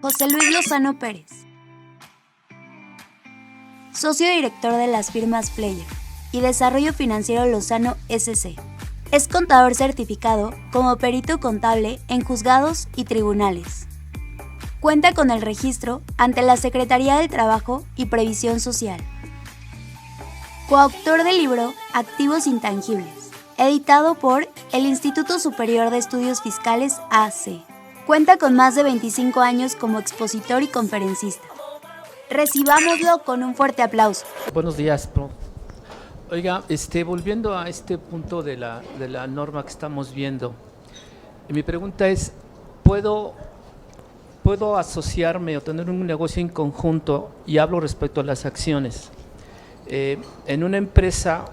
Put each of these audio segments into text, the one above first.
José Luis Lozano Pérez, socio director de las firmas Player y Desarrollo Financiero Lozano S.C. Es contador certificado como perito contable en juzgados y tribunales. Cuenta con el registro ante la Secretaría del Trabajo y Previsión Social. Coautor del libro Activos Intangibles, editado por el Instituto Superior de Estudios Fiscales AC. Cuenta con más de 25 años como expositor y conferencista. Recibámoslo con un fuerte aplauso. Buenos días, prof. Oiga, volviendo a este punto de la norma que estamos viendo, mi pregunta es, ¿puedo asociarme o tener un negocio en conjunto? Y hablo respecto a las acciones. En una empresa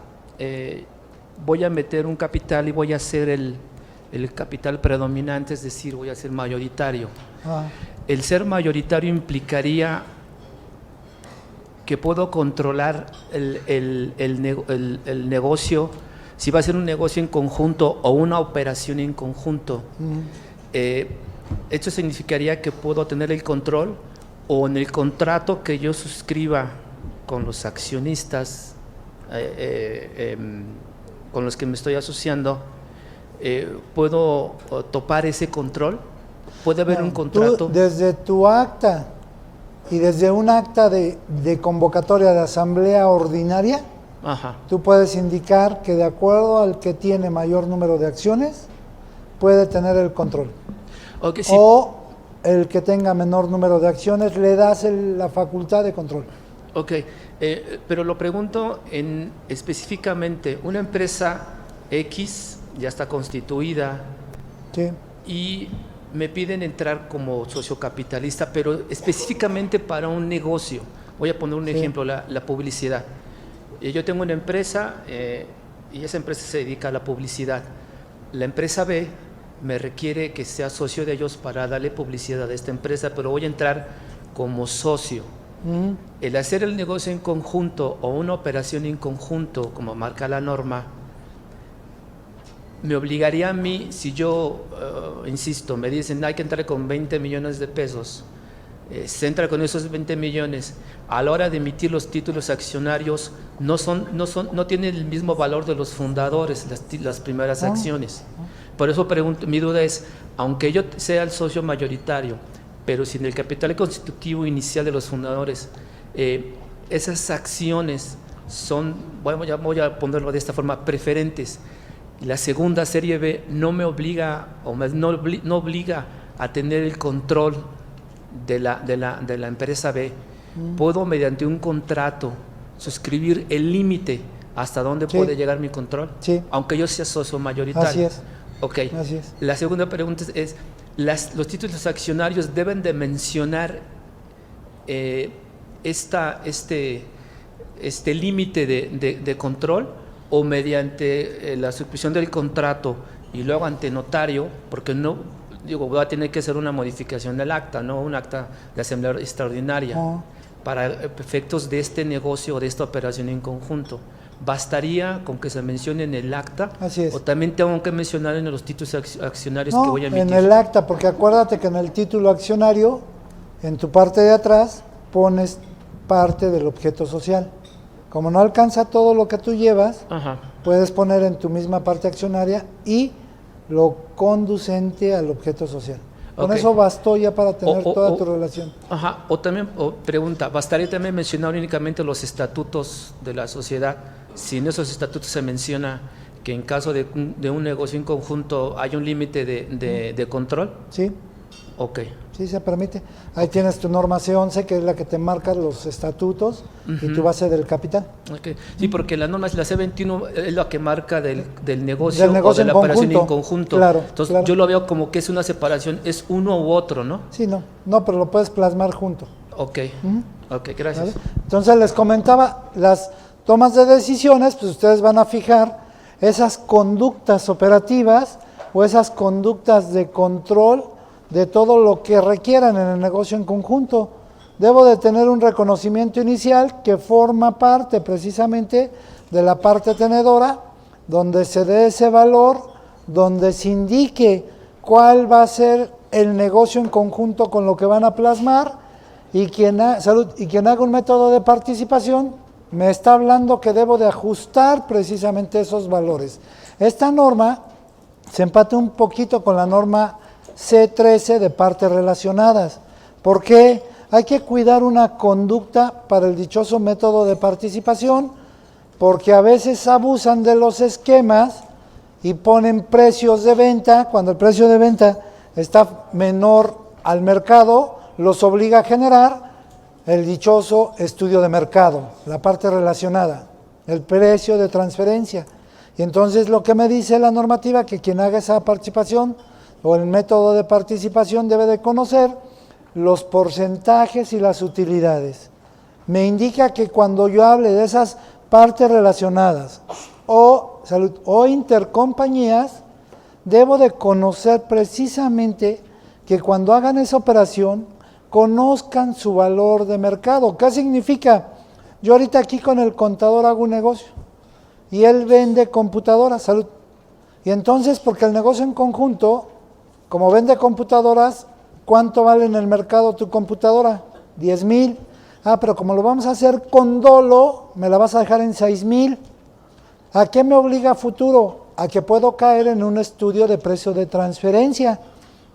voy a meter un capital y voy a hacer el capital predominante, es decir, voy a ser mayoritario. El ser mayoritario implicaría que puedo controlar el negocio, si va a ser un negocio en conjunto o una operación en conjunto. Esto significaría que puedo tener el control, o en el contrato que yo suscriba con los accionistas con los que me estoy asociando, ¿puedo topar ese control? ¿Puede haber un contrato? Desde tu acta y desde un acta de convocatoria de asamblea ordinaria, tú puedes indicar que de acuerdo al que tiene mayor número de acciones, puede tener el control. Okay, sí. O el que tenga menor número de acciones, le das la facultad de control. Ok, pero lo pregunto específicamente, una empresa X ya está constituida, sí, y me piden entrar como socio capitalista, pero específicamente para un negocio. Voy a poner un ejemplo, la publicidad. Yo tengo una empresa y esa empresa se dedica a la publicidad. La empresa B me requiere que sea socio de ellos para darle publicidad a esta empresa, pero voy a entrar como socio. El hacer el negocio en conjunto o una operación en conjunto, como marca la norma, me obligaría a mí, si yo, insisto, me dicen hay que entrar con 20 millones de pesos, se entra con esos 20 millones, a la hora de emitir los títulos accionarios no tienen el mismo valor de los fundadores, las primeras acciones. Por eso pregunto, mi duda es, aunque yo sea el socio mayoritario, pero sin el capital constitutivo inicial de los fundadores, esas acciones son, voy a ponerlo de esta forma, preferentes. La segunda serie B no me obliga, o no obliga a tener el control de la empresa B. Puedo, mediante un contrato, suscribir el límite hasta dónde puede llegar mi control, aunque yo sea socio mayoritario. Así es. Ok. Así es. La segunda pregunta es, los títulos accionarios deben de mencionar este límite de control, o mediante la suscripción del contrato y luego ante notario, porque va a tener que hacer una modificación del acta, no un acta de asamblea extraordinaria, para efectos de este negocio o de esta operación en conjunto. ¿Bastaría con que se mencione en el acta? Así es. ¿O también tengo que mencionar en los títulos accionarios que voy a emitir? En el acta, porque acuérdate que en el título accionario, en tu parte de atrás, pones parte del objeto social. Como no alcanza todo lo que tú llevas, puedes poner en tu misma parte accionaria y lo conducente al objeto social. Con eso bastó ya para tener toda tu relación. Pregunta, ¿bastaría también mencionar únicamente los estatutos de la sociedad? Si en esos estatutos se menciona que en caso de un negocio en conjunto hay un límite de control. Sí. Ok. Sí, se permite. Ahí tienes tu norma C11, que es la que te marca los estatutos y tu base del capital. Okay. Sí, porque la norma, la C21 es la que marca del negocio o de la operación en conjunto. Claro, entonces yo lo veo como que es una separación, es uno u otro, ¿no? Sí, no, pero lo puedes plasmar junto. Ok, gracias. ¿Vale? Entonces les comentaba, las tomas de decisiones, pues ustedes van a fijar esas conductas operativas o esas conductas de control de todo lo que requieran en el negocio en conjunto. Debo de tener un reconocimiento inicial que forma parte precisamente de la parte tenedora, donde se dé ese valor, donde se indique cuál va a ser el negocio en conjunto con lo que van a plasmar, y quien haga un método de participación me está hablando que debo de ajustar precisamente esos valores. Esta norma se empata un poquito con la norma C13 de partes relacionadas. ¿Por qué? Hay que cuidar una conducta para el dichoso método de participación, porque a veces abusan de los esquemas y ponen precios de venta, cuando el precio de venta está menor al mercado, los obliga a generar el dichoso estudio de mercado, la parte relacionada, el precio de transferencia. Y entonces lo que me dice la normativa, que quien haga esa participación o el método de participación debe de conocer los porcentajes y las utilidades. Me indica que cuando yo hable de esas partes relacionadas o intercompañías, debo de conocer precisamente que cuando hagan esa operación, conozcan su valor de mercado. ¿Qué significa? Yo ahorita aquí con el contador hago un negocio y él vende computadoras, salud. Y entonces, porque el negocio en conjunto, como vende computadoras, ¿cuánto vale en el mercado tu computadora? 10,000. Pero como lo vamos a hacer con dolo, me la vas a dejar en 6,000. ¿A qué me obliga a futuro? A que puedo caer en un estudio de precio de transferencia.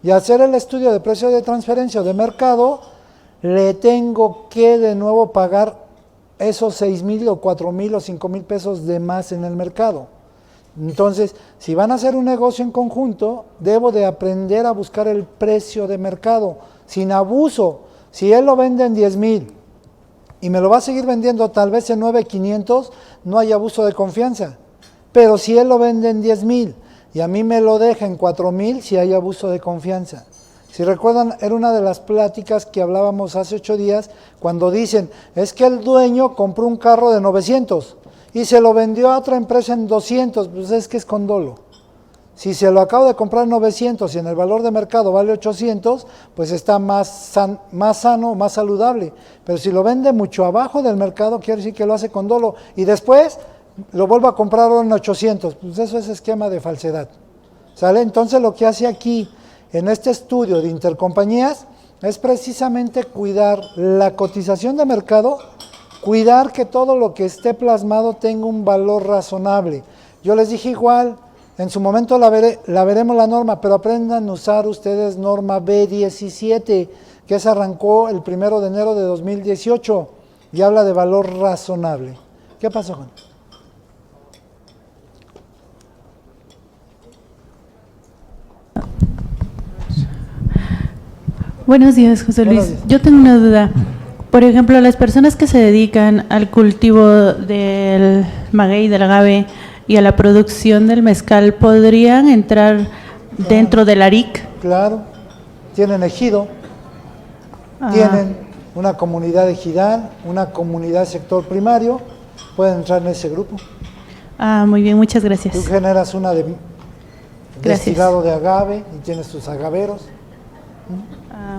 Y hacer el estudio de precio de transferencia o de mercado, le tengo que de nuevo pagar esos 6,000 o 4,000 o 5,000 pesos de más en el mercado. Entonces, si van a hacer un negocio en conjunto, debo de aprender a buscar el precio de mercado, sin abuso. Si él lo vende en 10,000 y me lo va a seguir vendiendo tal vez en 9,500, no hay abuso de confianza. Pero si él lo vende en 10,000 y a mí me lo deja en 4,000, sí hay abuso de confianza. Si recuerdan, era una de las pláticas que hablábamos hace 8 días, cuando dicen, es que el dueño compró un carro de 900 y se lo vendió a otra empresa en 200, pues es que es con dolo. Si se lo acabo de comprar en 900 y en el valor de mercado vale 800, pues está más sano, más saludable. Pero si lo vende mucho abajo del mercado, quiere decir que lo hace con dolo. Y después lo vuelvo a comprar en 800, pues eso es esquema de falsedad. ¿Sale? Entonces lo que hace aquí, en este estudio de intercompañías, es precisamente cuidar la cotización de mercado, cuidar que todo lo que esté plasmado tenga un valor razonable. Yo les dije igual, en su momento la veremos la norma, pero aprendan a usar ustedes norma B17, que se arrancó el 1 de enero de 2018 y habla de valor razonable. ¿Qué pasó, Juan? Buenos días, José Luis. Yo tengo una duda. Por ejemplo, las personas que se dedican al cultivo del maguey, del agave y a la producción del mezcal, ¿podrían entrar dentro del ARIC? Claro, tienen ejido, tienen una comunidad ejidal, una comunidad de sector primario, pueden entrar en ese grupo. Muy bien, muchas gracias. Tú generas una de destilado de agave y tienes tus agaveros.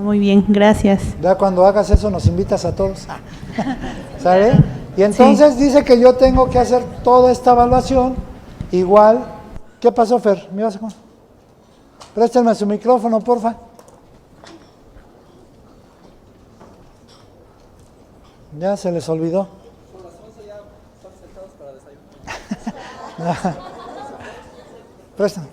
Muy bien, gracias. Ya cuando hagas eso nos invitas a todos. ¿Sale? Y entonces sí, dice que yo tengo que hacer toda esta evaluación igual. ¿Qué pasó, Fer? ¿Me vas a... Préstame su micrófono, porfa. Ya se les olvidó. Por las 11 ya están sentados para desayunar. Préstame.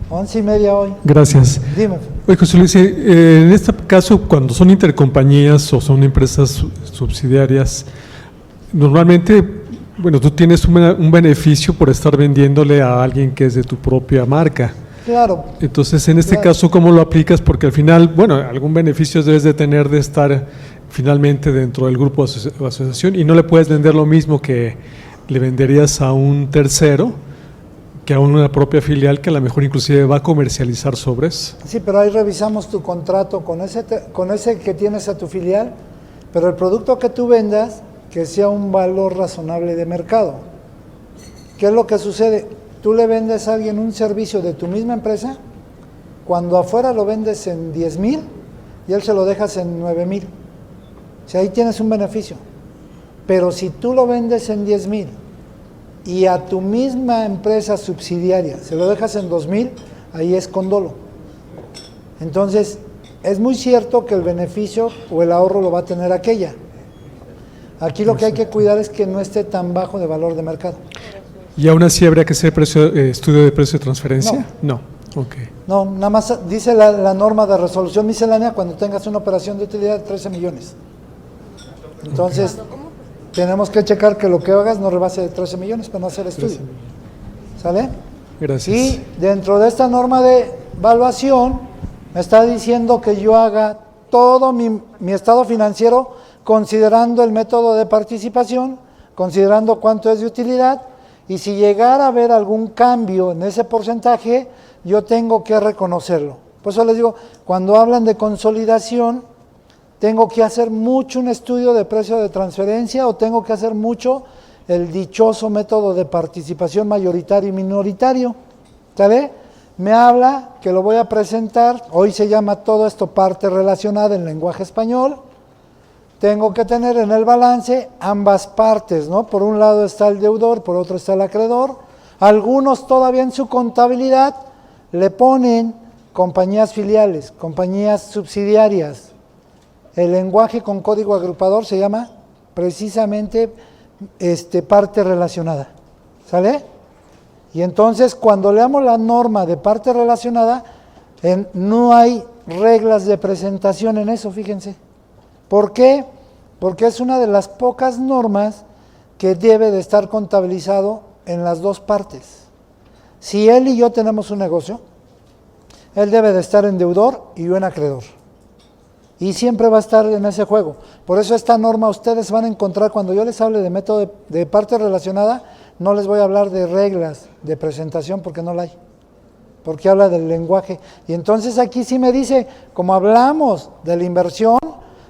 11:30 hoy. Gracias. Dime. Oye, José Luis, en este caso, cuando son intercompañías o son empresas subsidiarias, normalmente, bueno, tú tienes un beneficio por estar vendiéndole a alguien que es de tu propia marca. Claro. Entonces, en este caso, ¿cómo lo aplicas? Porque al final, bueno, algún beneficio debes de tener de estar finalmente dentro del grupo o asociación, y no le puedes vender lo mismo que le venderías a un tercero, que a una propia filial que a lo mejor inclusive va a comercializar sobres. Sí, pero ahí revisamos tu contrato con ese que tienes a tu filial, pero el producto que tú vendas, que sea un valor razonable de mercado. ¿Qué es lo que sucede? Tú le vendes a alguien un servicio de tu misma empresa, cuando afuera lo vendes en 10,000 y él se lo dejas en 9,000. O sea, ahí tienes un beneficio. Pero si tú lo vendes en 10,000 y a tu misma empresa subsidiaria se lo dejas en 2,000, ahí es con dolo. Entonces, es muy cierto que el beneficio o el ahorro lo va a tener aquella. Aquí lo que hay que cuidar es que no esté tan bajo de valor de mercado. ¿Y aún así habría que hacer estudio de precio de transferencia? No. Okay. No, nada más dice la norma de resolución miscelánea cuando tengas una operación de utilidad de 13 millones. Entonces, tenemos que checar que lo que hagas no rebase de 13 millones para no hacer estudio. ¿Sale? Gracias. Y dentro de esta norma de evaluación, me está diciendo que yo haga todo mi estado financiero considerando el método de participación, considerando cuánto es de utilidad, y si llegara a haber algún cambio en ese porcentaje, yo tengo que reconocerlo. Por eso les digo, cuando hablan de consolidación, tengo que hacer mucho un estudio de precio de transferencia o tengo que hacer mucho el dichoso método de participación mayoritario y minoritario. ¿Sale? Me habla que lo voy a presentar, hoy se llama todo esto parte relacionada en lenguaje español. Tengo que tener en el balance ambas partes, ¿no? Por un lado está el deudor, por otro está el acreedor. Algunos todavía en su contabilidad le ponen compañías filiales, compañías subsidiarias. El lenguaje con código agrupador se llama precisamente parte relacionada. ¿Sale? Y entonces cuando leamos la norma de parte relacionada, no hay reglas de presentación en eso, fíjense. ¿Por qué? Porque es una de las pocas normas que debe de estar contabilizado en las dos partes. Si él y yo tenemos un negocio, él debe de estar en deudor y yo en acreedor. Y siempre va a estar en ese juego. Por eso esta norma ustedes van a encontrar, cuando yo les hable de método de parte relacionada, no les voy a hablar de reglas de presentación porque no la hay. Porque habla del lenguaje. Y entonces aquí sí me dice, como hablamos de la inversión,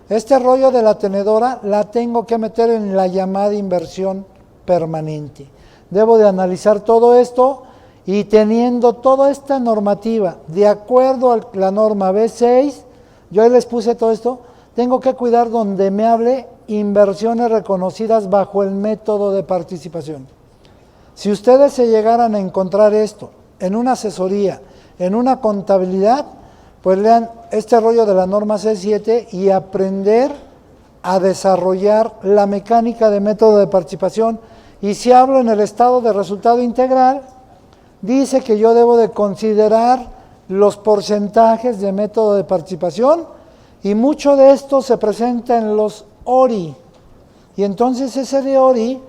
este rollo de la tenedora la tengo que meter en la llamada inversión permanente. Debo de analizar todo esto y teniendo toda esta normativa de acuerdo a la norma B6, yo ahí les puse todo esto, tengo que cuidar donde me hable inversiones reconocidas bajo el método de participación. Si ustedes se llegaran a encontrar esto en una asesoría, en una contabilidad, pues lean este rollo de la norma C7 y aprender a desarrollar la mecánica de método de participación. Y si hablo en el estado de resultado integral, dice que yo debo de considerar los porcentajes de método de participación y mucho de esto se presenta en los ORI. Y entonces ese de ORI,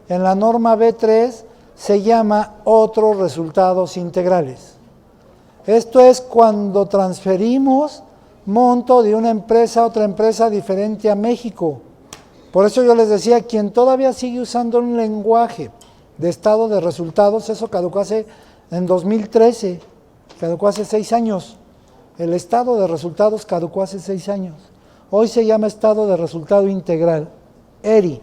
en la norma B3, se llama otros resultados integrales. Esto es cuando transferimos monto de una empresa a otra empresa diferente a México. Por eso yo les decía, quien todavía sigue usando un lenguaje de estado de resultados, eso caducó en 2013, caducó hace 6 años. El estado de resultados caducó hace 6 años. Hoy se llama estado de resultado integral, ERI.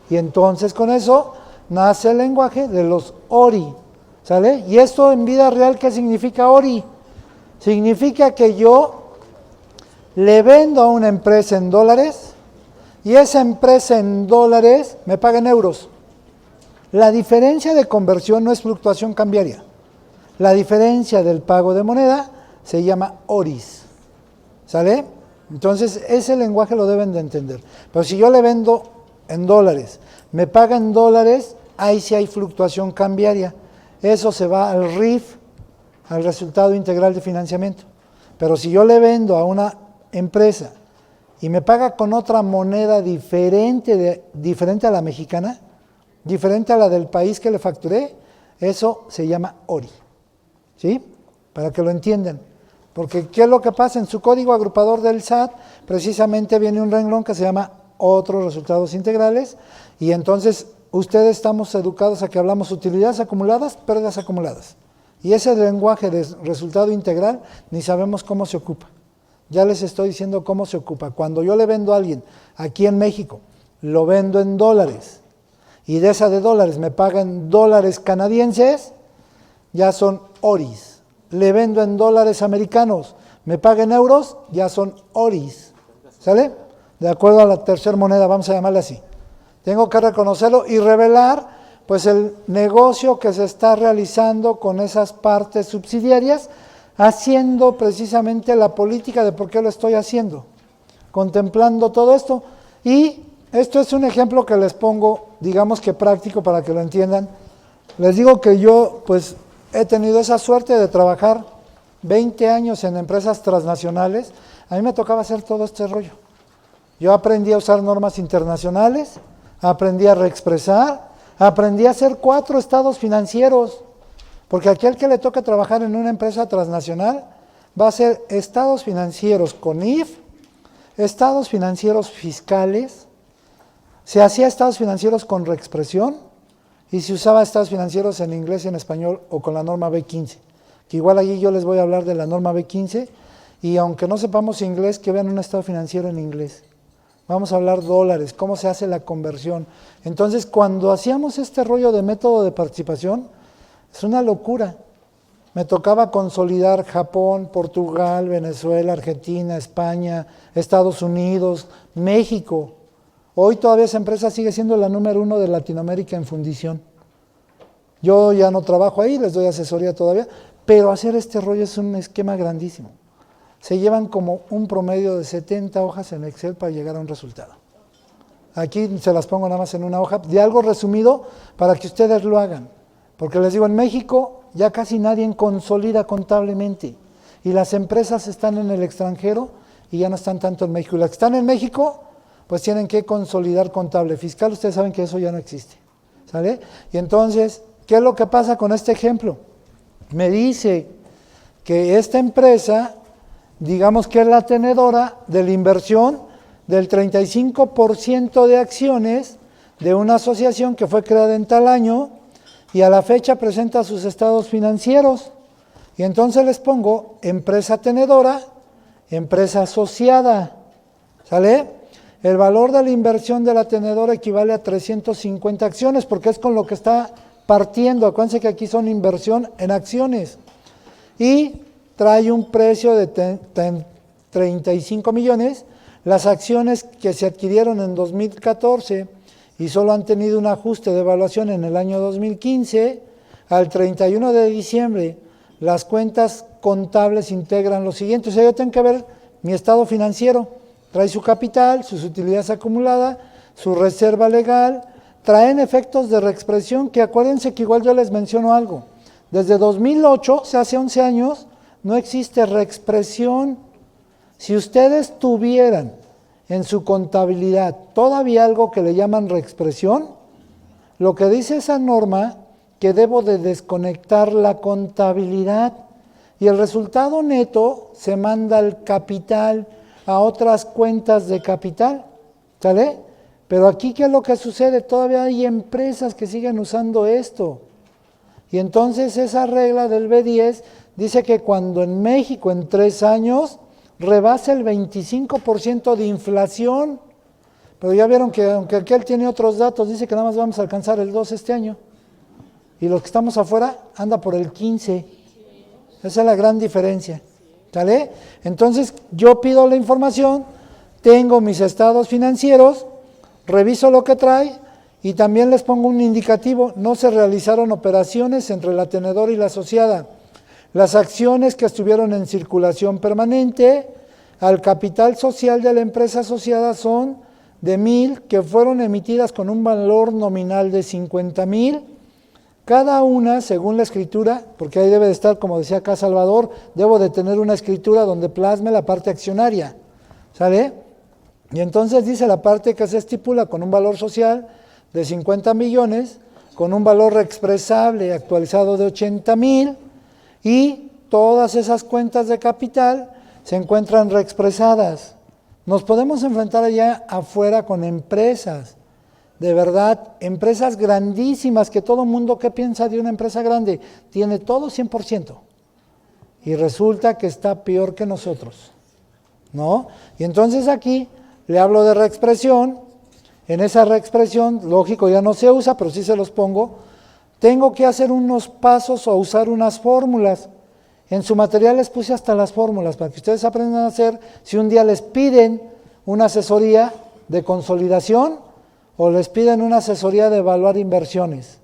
Y entonces con eso nace el lenguaje de los ORI. ¿Sale? Y esto en vida real, ¿qué significa ORI? Significa que yo le vendo a una empresa en dólares y esa empresa en dólares me paga en euros. La diferencia de conversión no es fluctuación cambiaria. La diferencia del pago de moneda se llama ORIs. ¿Sale? Entonces, ese lenguaje lo deben de entender. Pero si yo le vendo en dólares, me paga en dólares, ahí sí hay fluctuación cambiaria. Eso se va al RIF, al resultado integral de financiamiento. Pero si yo le vendo a una empresa y me paga con otra moneda diferente a la mexicana, diferente a la del país que le facturé, eso se llama ORI. ¿Sí? Para que lo entiendan. Porque ¿qué es lo que pasa? En su código agrupador del SAT, precisamente viene un renglón que se llama otros resultados integrales, y entonces ustedes estamos educados a que hablamos utilidades acumuladas, pérdidas acumuladas. Y ese lenguaje de resultado integral ni sabemos cómo se ocupa. Ya les estoy diciendo cómo se ocupa. Cuando yo le vendo a alguien aquí en México, lo vendo en dólares y de esa de dólares me paga en dólares canadienses, ya son ORIs. Le vendo en dólares americanos, me paga en euros, ya son ORIs. ¿Sale? De acuerdo a la tercera moneda, vamos a llamarle así. Tengo que reconocerlo y revelar pues el negocio que se está realizando con esas partes subsidiarias, haciendo precisamente la política de por qué lo estoy haciendo, contemplando todo esto. Y esto es un ejemplo que les pongo, digamos que práctico para que lo entiendan. Les digo que yo pues he tenido esa suerte de trabajar 20 años en empresas transnacionales. A mí me tocaba hacer todo este rollo. Yo aprendí a usar normas internacionales, aprendí a reexpresar, aprendí a hacer 4 estados financieros, porque aquel que le toca trabajar en una empresa transnacional va a hacer estados financieros con IF, estados financieros fiscales, se hacía estados financieros con reexpresión y se usaba estados financieros en inglés y en español o con la norma B15, que igual allí yo les voy a hablar de la norma B15 y aunque no sepamos inglés, que vean un estado financiero en inglés. Vamos a hablar dólares, cómo se hace la conversión. Entonces, cuando hacíamos este rollo de método de participación, es una locura. Me tocaba consolidar Japón, Portugal, Venezuela, Argentina, España, Estados Unidos, México. Hoy todavía esa empresa sigue siendo la número 1 de Latinoamérica en fundición. Yo ya no trabajo ahí, les doy asesoría todavía, pero hacer este rollo es un esquema grandísimo. Se llevan como un promedio de 70 hojas en Excel para llegar a un resultado. Aquí se las pongo nada más en una hoja de algo resumido para que ustedes lo hagan. Porque les digo, en México ya casi nadie consolida contablemente y las empresas están en el extranjero y ya no están tanto en México. Y las que están en México, pues tienen que consolidar contable fiscal. Ustedes saben que eso ya no existe. ¿Sale? Y entonces, ¿qué es lo que pasa con este ejemplo? Me dice que esta empresa, digamos que es la tenedora de la inversión del 35% de acciones de una asociación que fue creada en tal año y a la fecha presenta sus estados financieros. Y entonces les pongo empresa tenedora, empresa asociada. ¿Sale? El valor de la inversión de la tenedora equivale a 350 acciones porque es con lo que está partiendo. Acuérdense que aquí son inversión en acciones. Y trae un precio de 35 millones, las acciones que se adquirieron en 2014 y solo han tenido un ajuste de evaluación en el año 2015, al 31 de diciembre las cuentas contables integran lo siguiente. O sea, yo tengo que ver mi estado financiero, trae su capital, sus utilidades acumuladas, su reserva legal, traen efectos de reexpresión, que acuérdense que igual yo les menciono algo. Desde 2008, o sea, hace 11 años, no existe reexpresión. Si ustedes tuvieran en su contabilidad todavía algo que le llaman reexpresión, lo que dice esa norma, que debo de desconectar la contabilidad y el resultado neto se manda al capital, a otras cuentas de capital, ¿sale? Pero aquí, ¿qué es lo que sucede? Todavía hay empresas que siguen usando esto. Y entonces esa regla del B10 dice que cuando en México en 3 años rebasa el 25% de inflación, pero ya vieron que aunque aquel tiene otros datos, dice que nada más vamos a alcanzar el 2 este año, y los que estamos afuera anda por el 15, esa es la gran diferencia, ¿sale? Entonces yo pido la información, tengo mis estados financieros, reviso lo que trae, y también les pongo un indicativo, no se realizaron operaciones entre la tenedora y la asociada. Las acciones que estuvieron en circulación permanente al capital social de la empresa asociada son de 1,000 que fueron emitidas con un valor nominal de 50,000, cada una según la escritura, porque ahí debe de estar, como decía acá Salvador, debo de tener una escritura donde plasme la parte accionaria, ¿sale? Y entonces dice la parte que se estipula con un valor social de 50 millones, con un valor reexpresable actualizado de 80,000, y todas esas cuentas de capital se encuentran reexpresadas. Nos podemos enfrentar allá afuera con empresas, de verdad, empresas grandísimas, que todo mundo, ¿qué piensa de una empresa grande? Tiene todo 100%, y resulta que está peor que nosotros, ¿no? Y entonces aquí le hablo de reexpresión, en esa reexpresión, lógico, ya no se usa, pero sí se los pongo, tengo que hacer unos pasos o usar unas fórmulas. En su material les puse hasta las fórmulas para que ustedes aprendan a hacer si un día les piden una asesoría de consolidación o les piden una asesoría de evaluar inversiones.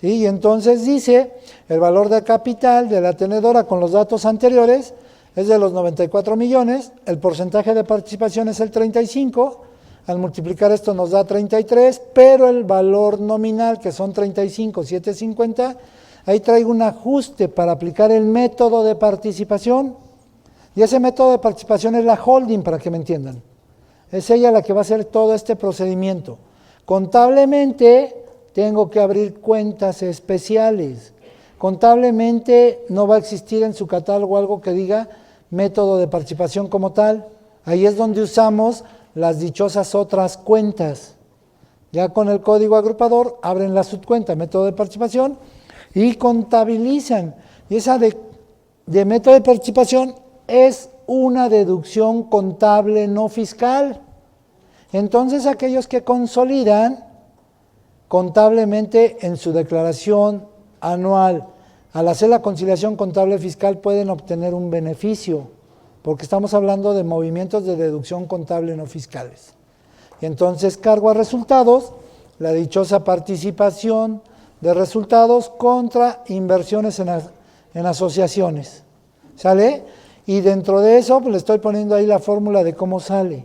¿Sí? Y entonces dice, el valor de capital de la tenedora con los datos anteriores es de los 94 millones, el porcentaje de participación es el 35, al multiplicar esto nos da 33, pero el valor nominal, que son 35,750, ahí traigo un ajuste para aplicar el método de participación, y ese método de participación es la holding, para que me entiendan. Es ella la que va a hacer todo este procedimiento. Contablemente tengo que abrir cuentas especiales. Contablemente no va a existir en su catálogo algo que diga método de participación como tal. Ahí es donde usamos las dichosas otras cuentas. Ya con el código agrupador abren la subcuenta, método de participación, y contabilizan. Y esa de método de participación es una deducción contable no fiscal. Entonces aquellos que consolidan contablemente en su declaración anual, al hacer la conciliación contable fiscal pueden obtener un beneficio, porque estamos hablando de movimientos de deducción contable no fiscales. Y entonces cargo a resultados la dichosa participación de resultados contra inversiones en asociaciones. ¿Sale? Y dentro de eso pues, le estoy poniendo ahí la fórmula de cómo sale.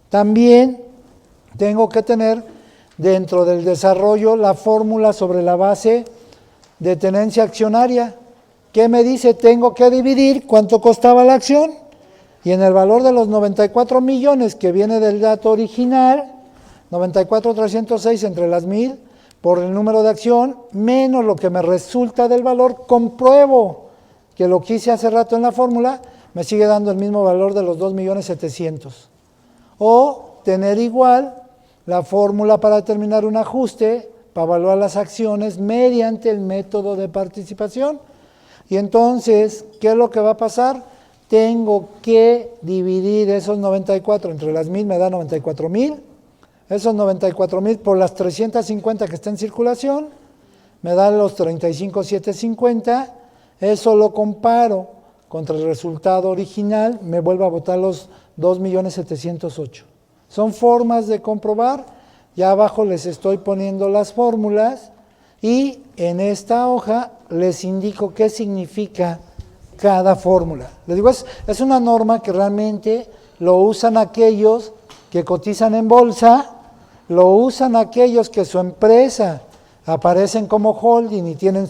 También tengo que tener dentro del desarrollo la fórmula sobre la base de tenencia accionaria. ¿Qué me dice? Tengo que dividir cuánto costaba la acción y en el valor de los 94 millones que viene del dato original, 94,306 entre las 1000 por el número de acción, menos lo que me resulta del valor, compruebo que lo que hice hace rato en la fórmula me sigue dando el mismo valor de los 2.700.000. O tener igual la fórmula para determinar un ajuste, para evaluar las acciones mediante el método de participación. Y entonces, ¿qué es lo que va a pasar? Tengo que dividir esos 94 entre las 1000, me da 94,000. Esos 94,000 por las 350 que está en circulación, me dan los 35,750. Eso lo comparo contra el resultado original, me vuelve a botar los 2.708.000. Son formas de comprobar. Ya abajo les estoy poniendo las fórmulas y en esta hoja les indico qué significa cada fórmula. Les digo, es una norma que realmente lo usan aquellos que cotizan en bolsa, lo usan aquellos que su empresa aparecen como holding y tienen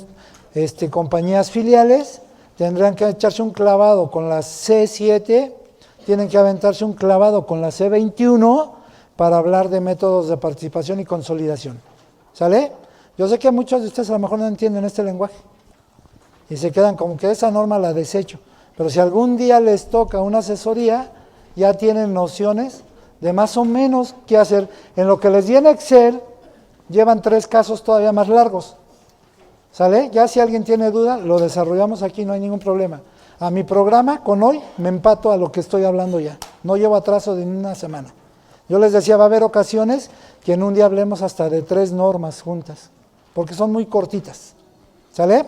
compañías filiales, tendrán que echarse un clavado con la C7, tienen que aventarse un clavado con la C21 para hablar de métodos de participación y consolidación. ¿Sale? Yo sé que muchos de ustedes a lo mejor no entienden este lenguaje y se quedan como que esa norma la desecho, pero si algún día les toca una asesoría, ya tienen nociones de más o menos qué hacer. En lo que les di en Excel, llevan 3 casos todavía más largos. ¿Sale? Ya si alguien tiene duda, lo desarrollamos aquí, no hay ningún problema. A mi programa, con hoy, me empato a lo que estoy hablando ya. No llevo atraso de ni una semana. Yo les decía, va a haber ocasiones que en un día hablemos hasta de 3 normas juntas, porque son muy cortitas. ¿Sale?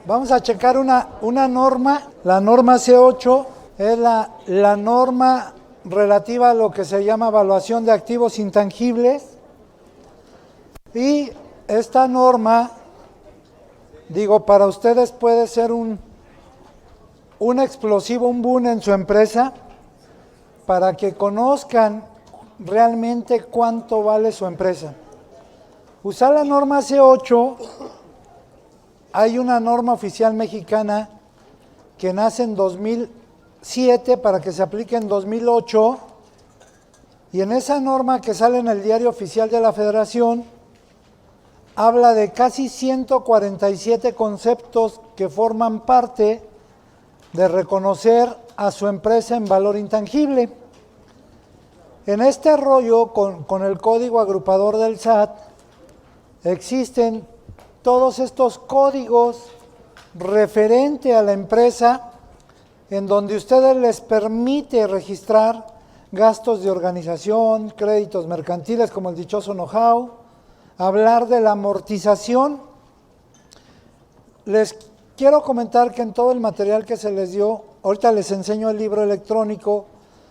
Vamos a checar una norma. La norma C8 es la norma relativa a lo que se llama evaluación de activos intangibles. Y esta norma, digo, para ustedes puede ser un explosivo, un boom en su empresa, para que conozcan realmente cuánto vale su empresa. Usar la norma C8, hay una norma oficial mexicana que nace en 2007 para que se aplique en 2008, y en esa norma que sale en el Diario Oficial de la Federación, habla de casi 147 conceptos que forman parte de reconocer a su empresa en valor intangible. En este rollo, con el código agrupador del SAT, existen todos estos códigos referente a la empresa en donde ustedes les permite registrar gastos de organización, créditos mercantiles como el dichoso know-how, hablar de la amortización. Les quiero comentar que en todo el material que se les dio, ahorita les enseño el libro electrónico,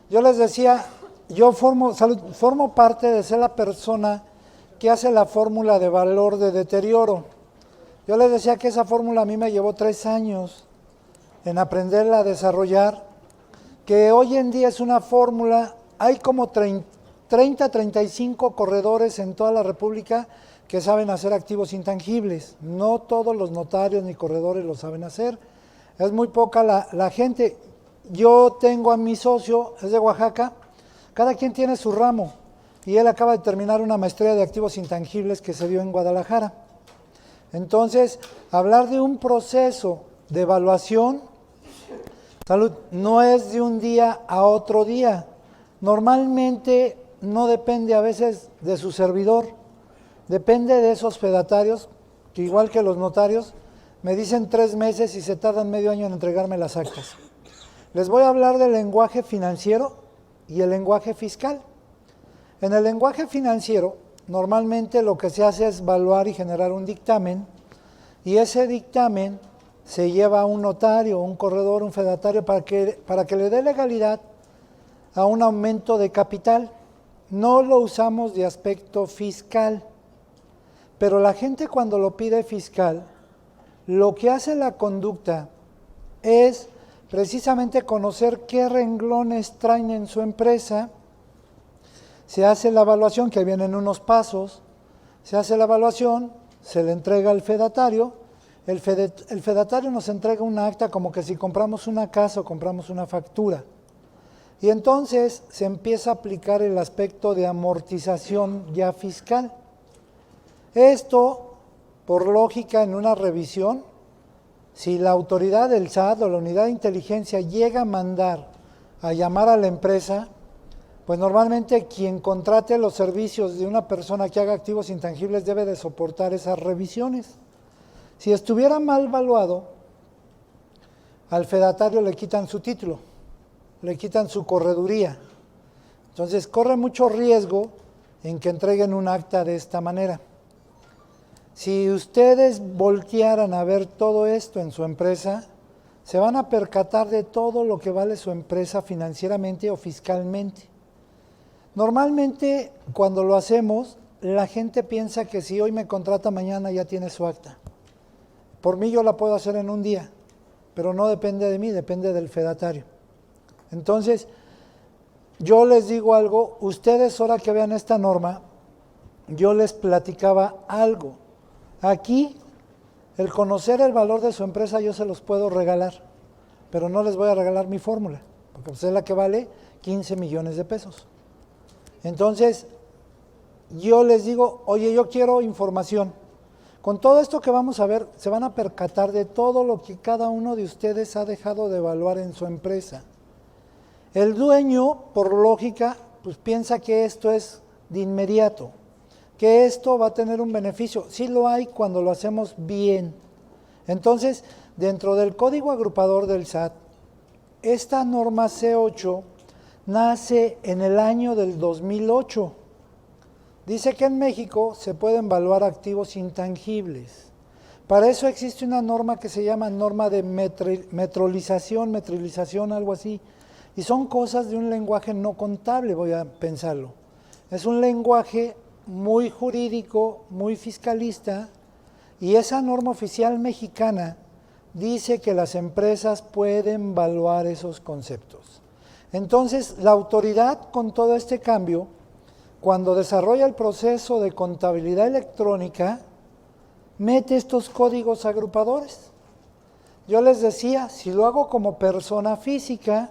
yo les decía, yo formo parte de ser la persona que hace la fórmula de valor de deterioro. Yo les decía que esa fórmula a mí me llevó 3 años en aprenderla a desarrollar, que hoy en día es una fórmula, hay como 30, 35 corredores en toda la República que saben hacer activos intangibles. No todos los notarios ni corredores lo saben hacer, es muy poca la gente. Yo tengo a mi socio, es de Oaxaca, cada quien tiene su ramo, y él acaba de terminar una maestría de activos intangibles que se dio en Guadalajara. Entonces, hablar de un proceso de evaluación, salud, no es de un día a otro día. Normalmente no depende a veces de su servidor, depende de esos fedatarios, que igual que los notarios, me dicen 3 meses y se tardan medio año en entregarme las actas. Les voy a hablar del lenguaje financiero y el lenguaje fiscal. En el lenguaje financiero, normalmente lo que se hace es evaluar y generar un dictamen, y ese dictamen se lleva a un notario, un corredor, un fedatario, para que le dé legalidad a un aumento de capital. No lo usamos de aspecto fiscal, pero la gente cuando lo pide fiscal, lo que hace la conducta es precisamente conocer qué renglones traen en su empresa. Se hace la evaluación, que vienen unos pasos, se hace la evaluación, se le entrega al fedatario, el fedatario nos entrega un acta como que si compramos una casa o compramos una factura. Y entonces se empieza a aplicar el aspecto de amortización ya fiscal. Esto, por lógica, en una revisión, si la autoridad del SAT o la unidad de inteligencia llega a mandar a llamar a la empresa, pues normalmente quien contrate los servicios de una persona que haga activos intangibles debe de soportar esas revisiones. Si estuviera mal valuado, al fedatario le quitan su título, le quitan su correduría. Entonces corre mucho riesgo en que entreguen un acta de esta manera. Si ustedes voltearan a ver todo esto en su empresa, se van a percatar de todo lo que vale su empresa financieramente o fiscalmente. Normalmente, cuando lo hacemos, la gente piensa que si hoy me contrata, mañana ya tiene su acta. Por mí yo la puedo hacer en un día, pero no depende de mí, depende del fedatario. Entonces, yo les digo algo, ustedes ahora que vean esta norma, yo les platicaba algo. Aquí, el conocer el valor de su empresa yo se los puedo regalar, pero no les voy a regalar mi fórmula, porque pues es la que vale 15 millones de pesos. Entonces, yo les digo, oye, yo quiero información. Con todo esto que vamos a ver, se van a percatar de todo lo que cada uno de ustedes ha dejado de evaluar en su empresa. El dueño, por lógica, pues piensa que esto es de inmediato, que esto va a tener un beneficio. Sí lo hay cuando lo hacemos bien. Entonces, dentro del código agrupador del SAT, esta norma C8 nace en el año del 2008. Dice que en México se pueden evaluar activos intangibles. Para eso existe una norma que se llama norma de metrilización, algo así. Y son cosas de un lenguaje no contable, voy a pensarlo. Es un lenguaje muy jurídico, muy fiscalista, y esa norma oficial mexicana dice que las empresas pueden evaluar esos conceptos. Entonces, la autoridad, con todo este cambio, cuando desarrolla el proceso de contabilidad electrónica, mete estos códigos agrupadores. Yo les decía, si lo hago como persona física,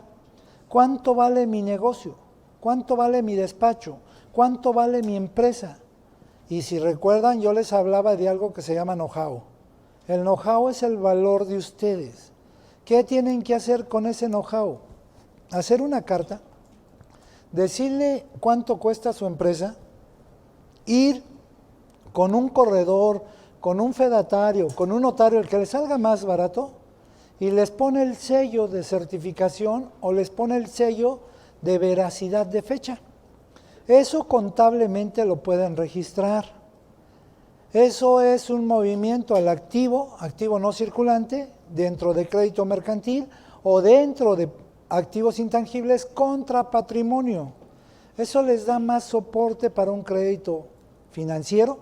¿cuánto vale mi negocio? ¿Cuánto vale mi despacho? ¿Cuánto vale mi empresa? Y si recuerdan, yo les hablaba de algo que se llama know-how. El know-how es el valor de ustedes. ¿Qué tienen que hacer con ese know-how? Hacer una carta, decirle cuánto cuesta su empresa, ir con un corredor, con un fedatario, con un notario, el que les salga más barato, y les pone el sello de certificación o les pone el sello de veracidad de fecha. Eso contablemente lo pueden registrar. Eso es un movimiento al activo no circulante, dentro de crédito mercantil o dentro de activos intangibles contra patrimonio. Eso les da más soporte para un crédito financiero,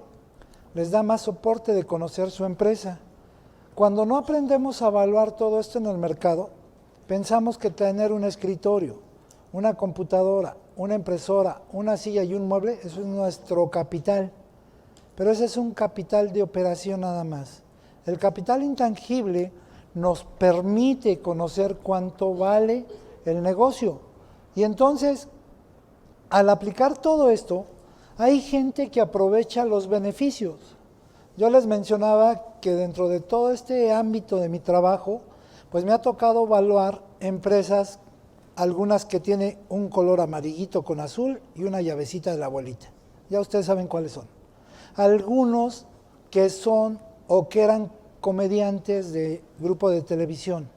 les da más soporte de conocer su empresa. Cuando no aprendemos a evaluar todo esto en el mercado, pensamos que tener un escritorio, una computadora, una impresora, una silla y un mueble, eso es nuestro capital. Pero ese es un capital de operación nada más. El capital intangible nos permite conocer cuánto vale el negocio. Y entonces, al aplicar todo esto, hay gente que aprovecha los beneficios. Yo les mencionaba que dentro de todo este ámbito de mi trabajo, pues me ha tocado evaluar empresas, algunas que tienen un color amarillito con azul y una llavecita de la abuelita. Ya ustedes saben cuáles son. Algunos que son o que eran comediantes de grupo de televisión.